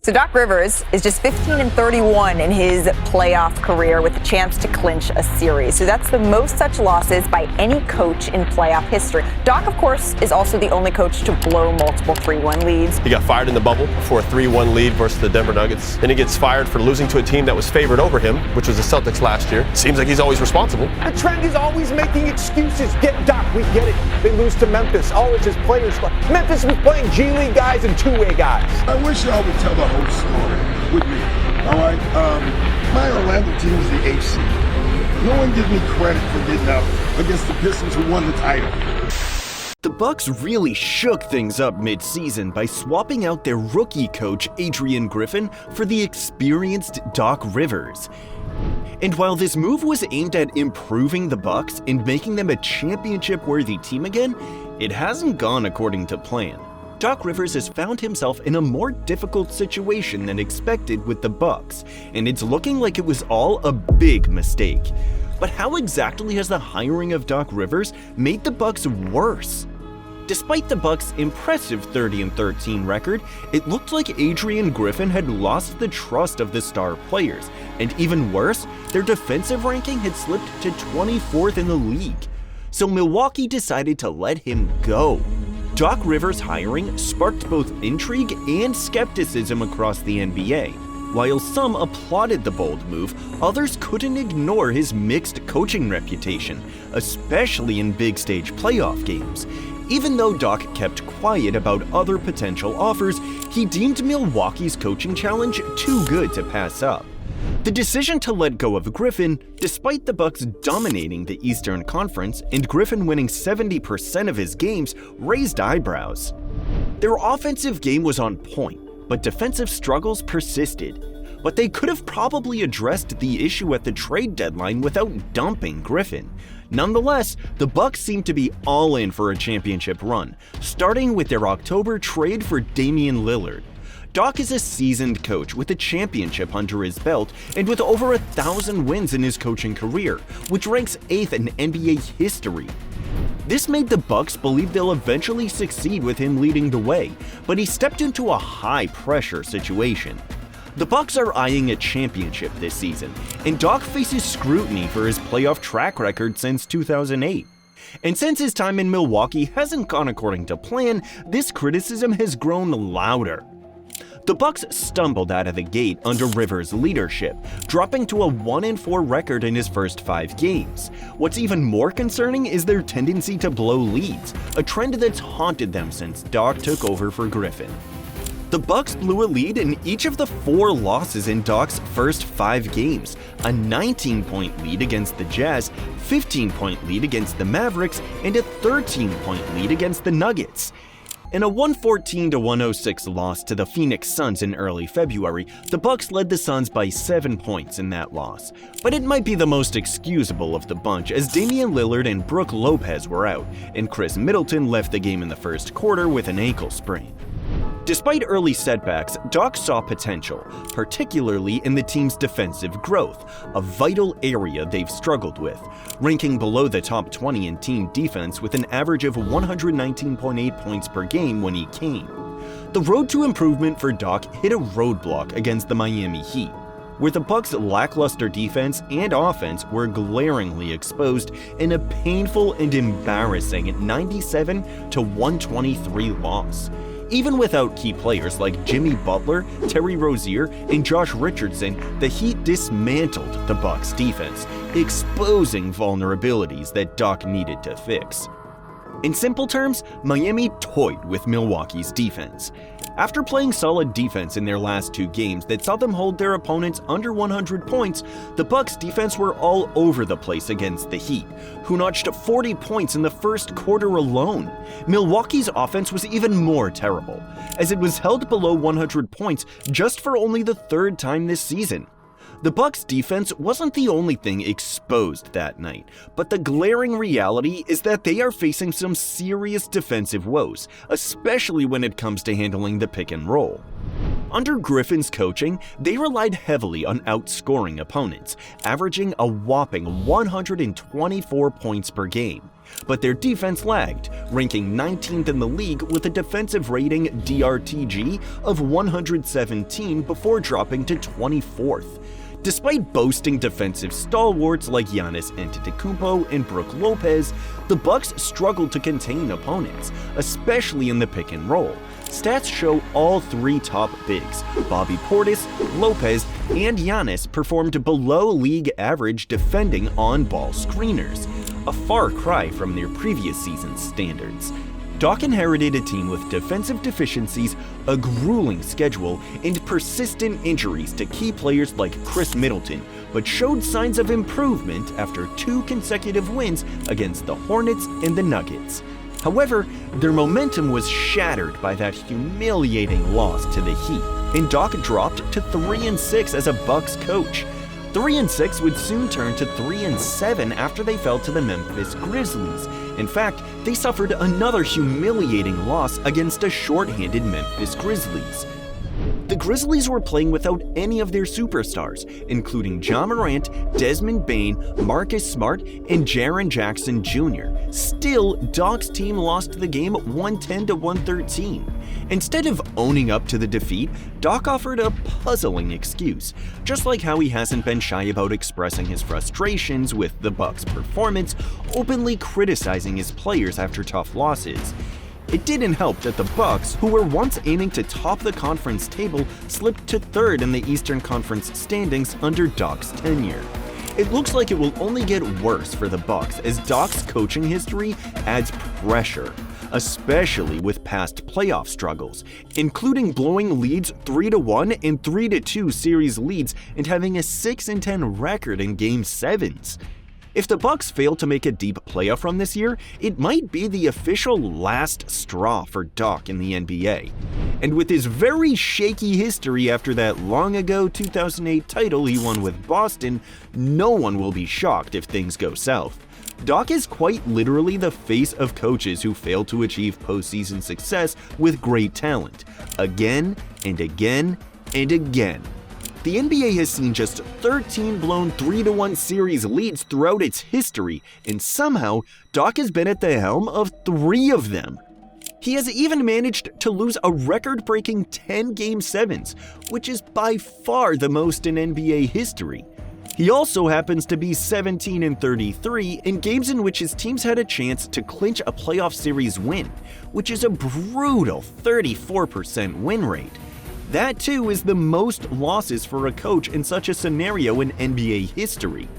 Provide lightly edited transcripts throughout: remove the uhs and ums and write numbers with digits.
So Doc Rivers is just 15-31 in his playoff career with a chance to clinch a series. So that's the most such losses by any coach in playoff history. Doc, of course, is also the only coach to blow multiple 3-1 leads. He got fired in the bubble for a 3-1 lead versus the Denver Nuggets. Then he gets fired for losing to a team that was favored over him, which was the Celtics last year. Seems like he's always responsible. The trend is always making excuses. Get Doc, we get it. They lose to Memphis. Oh, it's his players. Memphis was playing G League guys and two-way guys. I wish y'all would tell the whole story with me. All right, my Orlando team was the AC. No one gives me credit for getting up against the Pistons who won the title. The Bucks really shook things up mid-season by swapping out their rookie coach Adrian Griffin for the experienced Doc Rivers. And while this move was aimed at improving the Bucks and making them a championship-worthy team again, it hasn't gone according to plan. Doc Rivers has found himself in a more difficult situation than expected with the Bucks, and it's looking like it was all a big mistake. But how exactly has the hiring of Doc Rivers made the Bucks worse? Despite the Bucks' impressive 30-13 record, it looked like Adrian Griffin had lost the trust of the star players, and even worse, their defensive ranking had slipped to 24th in the league. So Milwaukee decided to let him go. Doc Rivers' hiring sparked both intrigue and skepticism across the NBA. While some applauded the bold move, others couldn't ignore his mixed coaching reputation, especially in big-stage playoff games. Even though Doc kept quiet about other potential offers, he deemed Milwaukee's coaching challenge too good to pass up. The decision to let go of Griffin, despite the Bucks dominating the Eastern Conference and Griffin winning 70% of his games, raised eyebrows. Their offensive game was on point, but defensive struggles persisted. But they could have probably addressed the issue at the trade deadline without dumping Griffin. Nonetheless, the Bucks seemed to be all in for a championship run, starting with their October trade for Damian Lillard. Doc is a seasoned coach with a championship under his belt and with over 1,000 wins in his coaching career, which ranks 8th in NBA history. This made the Bucks believe they'll eventually succeed with him leading the way, but he stepped into a high-pressure situation. The Bucks are eyeing a championship this season, and Doc faces scrutiny for his playoff track record since 2008. And since his time in Milwaukee hasn't gone according to plan, this criticism has grown louder. The Bucks stumbled out of the gate under Rivers' leadership, dropping to a 1-4 record in his first 5 games. What's even more concerning is their tendency to blow leads, a trend that's haunted them since Doc took over for Griffin. The Bucks blew a lead in each of the 4 losses in Doc's first 5 games, a 19-point lead against the Jazz, 15-point lead against the Mavericks, and a 13-point lead against the Nuggets. In a 114-106 loss to the Phoenix Suns in early February, the Bucks led the Suns by 7 points in that loss. But it might be the most excusable of the bunch, as Damian Lillard and Brook Lopez were out, and Chris Middleton left the game in the first quarter with an ankle sprain. Despite early setbacks, Doc saw potential, particularly in the team's defensive growth, a vital area they've struggled with, ranking below the top 20 in team defense with an average of 119.8 points per game when he came. The road to improvement for Doc hit a roadblock against the Miami Heat, where the Bucks' lackluster defense and offense were glaringly exposed in a painful and embarrassing 97-123 loss. Even without key players like Jimmy Butler, Terry Rozier, and Josh Richardson, the Heat dismantled the Bucks' defense, exposing vulnerabilities that Doc needed to fix. In simple terms, Miami toyed with Milwaukee's defense. After playing solid defense in their last 2 games that saw them hold their opponents under 100 points, the Bucks' defense were all over the place against the Heat, who notched 40 points in the first quarter alone. Milwaukee's offense was even more terrible, as it was held below 100 points just for only the 3rd time this season. The Bucks' defense wasn't the only thing exposed that night, but the glaring reality is that they are facing some serious defensive woes, especially when it comes to handling the pick and roll. Under Griffin's coaching, they relied heavily on outscoring opponents, averaging a whopping 124 points per game. but their defense lagged, ranking 19th in the league with a defensive rating DRTG of 117 before dropping to 24th. Despite boasting defensive stalwarts like Giannis Antetokounmpo and Brook Lopez, the Bucks struggled to contain opponents, especially in the pick and roll. Stats show all three top bigs, Bobby Portis, Lopez, and Giannis, performed below league average defending on-ball screeners, a far cry from their previous season's standards. Doc inherited a team with defensive deficiencies, a grueling schedule, and persistent injuries to key players like Chris Middleton, but showed signs of improvement after 2 consecutive wins against the Hornets and the Nuggets. However, their momentum was shattered by that humiliating loss to the Heat, and Doc dropped to 3-6 as a Bucks coach. 3-6 would soon turn to 3-7 after they fell to the Memphis Grizzlies. In fact, they suffered another humiliating loss against a short-handed Memphis Grizzlies. The Grizzlies were playing without any of their superstars, including Ja Morant, Desmond Bane, Marcus Smart, and Jaren Jackson Jr. Still, Doc's team lost the game 110-113. Instead of owning up to the defeat, Doc offered a puzzling excuse, just like how he hasn't been shy about expressing his frustrations with the Bucks' performance, openly criticizing his players after tough losses. It didn't help that the Bucks, who were once aiming to top the conference table, slipped to 3rd in the Eastern Conference standings under Doc's tenure. It looks like it will only get worse for the Bucks as Doc's coaching history adds pressure, especially with past playoff struggles, including blowing leads 3-1 and 3-2 series leads and having a 6-10 record in Game 7s. If the Bucks fail to make a deep playoff run this year, it might be the official last straw for Doc in the NBA. And with his very shaky history after that long-ago 2008 title he won with Boston, no one will be shocked if things go south. Doc is quite literally the face of coaches who fail to achieve postseason success with great talent, again and again and again. The NBA has seen just 13 blown 3-1 series leads throughout its history, and somehow Doc has been at the helm of 3 of them. He has even managed to lose a record-breaking 10 Game 7s, which is by far the most in NBA history. He also happens to be 17-33 in games in which his teams had a chance to clinch a playoff series win, which is a brutal 34% win rate. That too is the most losses for a coach in such a scenario in NBA history.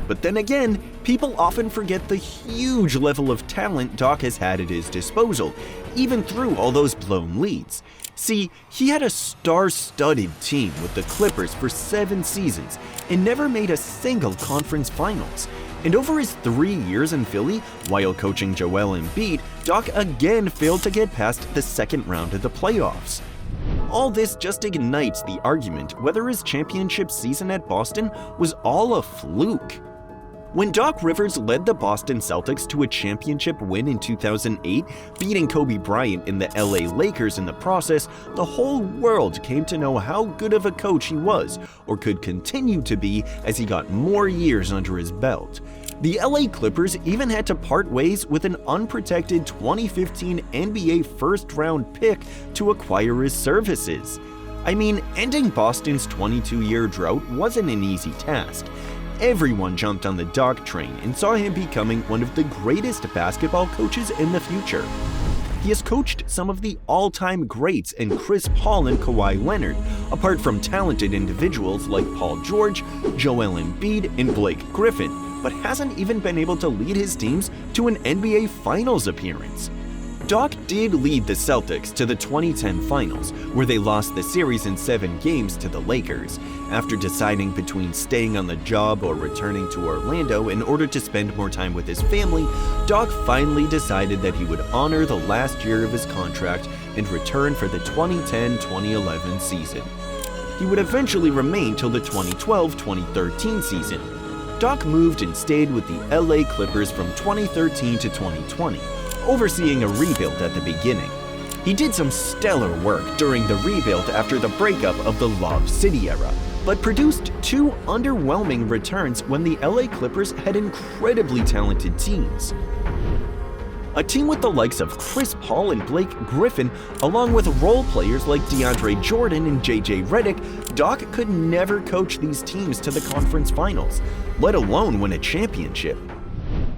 But then again, people often forget the huge level of talent Doc has had at his disposal, even through all those blown leads. See, he had a star-studded team with the Clippers for 7 seasons and never made a single conference finals. And over his 3 years in Philly, while coaching Joel Embiid, Doc again failed to get past the second round of the playoffs. All this just ignites the argument whether his championship season at Boston was all a fluke. When Doc Rivers led the Boston Celtics to a championship win in 2008, beating Kobe Bryant and the LA Lakers in the process, the whole world came to know how good of a coach he was, or could continue to be as he got more years under his belt. The LA Clippers even had to part ways with an unprotected 2015 NBA first-round pick to acquire his services. I mean, ending Boston's 22-year drought wasn't an easy task. Everyone jumped on the Doc train and saw him becoming one of the greatest basketball coaches in the future. He has coached some of the all-time greats in Chris Paul and Kawhi Leonard, apart from talented individuals like Paul George, Joel Embiid, and Blake Griffin, but hasn't even been able to lead his teams to an NBA Finals appearance. Doc did lead the Celtics to the 2010 Finals, where they lost the series in 7 games to the Lakers. After deciding between staying on the job or returning to Orlando in order to spend more time with his family, Doc finally decided that he would honor the last year of his contract and return for the 2010-2011 season. He would eventually remain till the 2012-2013 season. Doc moved and stayed with the LA Clippers from 2013 to 2020, overseeing a rebuild at the beginning. He did some stellar work during the rebuild after the breakup of the Lob City era, but produced 2 underwhelming returns when the LA Clippers had incredibly talented teams. A team with the likes of Chris Paul and Blake Griffin, along with role players like DeAndre Jordan and JJ Redick, Doc could never coach these teams to the conference finals, let alone win a championship.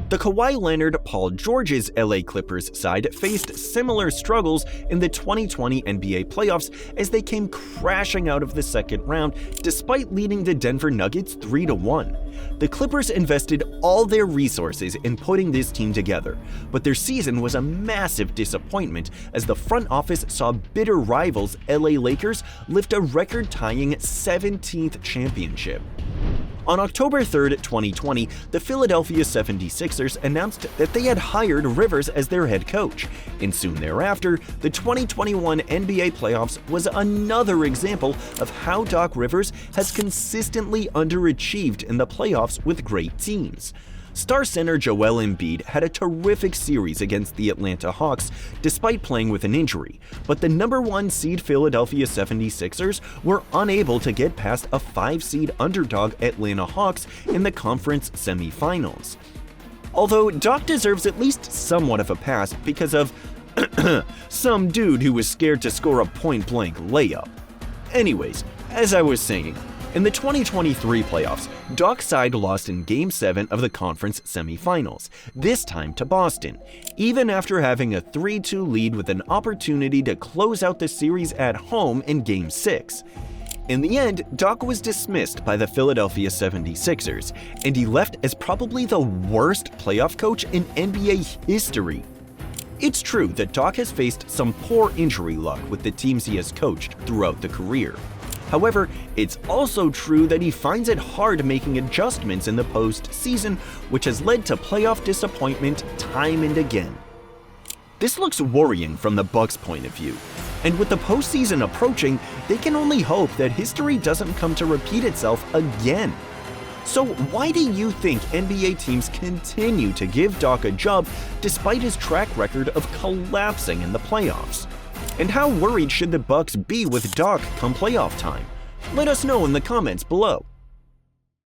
The Kawhi Leonard-Paul George's LA Clippers side faced similar struggles in the 2020 NBA playoffs as they came crashing out of the second round despite leading the Denver Nuggets 3-1. The Clippers invested all their resources in putting this team together, but their season was a massive disappointment as the front office saw bitter rivals LA Lakers lift a record-tying 17th championship. On October 3, 2020, the Philadelphia 76ers announced that they had hired Rivers as their head coach, and soon thereafter, the 2021 NBA playoffs was another example of how Doc Rivers has consistently underachieved in the playoffs with great teams. Star center Joel Embiid had a terrific series against the Atlanta Hawks despite playing with an injury, but the number 1 seed Philadelphia 76ers were unable to get past a 5-seed underdog Atlanta Hawks in the conference semifinals. Although Doc deserves at least somewhat of a pass because of some dude who was scared to score a point-blank layup. Anyways, as I was saying, in the 2023 playoffs, Doc's side lost in Game 7 of the conference semifinals, this time to Boston, even after having a 3-2 lead with an opportunity to close out the series at home in Game 6. In the end, Doc was dismissed by the Philadelphia 76ers, and he left as probably the worst playoff coach in NBA history. It's true that Doc has faced some poor injury luck with the teams he has coached throughout the career. However, it's also true that he finds it hard making adjustments in the postseason, which has led to playoff disappointment time and again. This looks worrying from the Bucks' point of view, and with the postseason approaching, they can only hope that history doesn't come to repeat itself again. So why do you think NBA teams continue to give Doc a job despite his track record of collapsing in the playoffs? And how worried should the Bucks be with Doc come playoff time? Let us know in the comments below.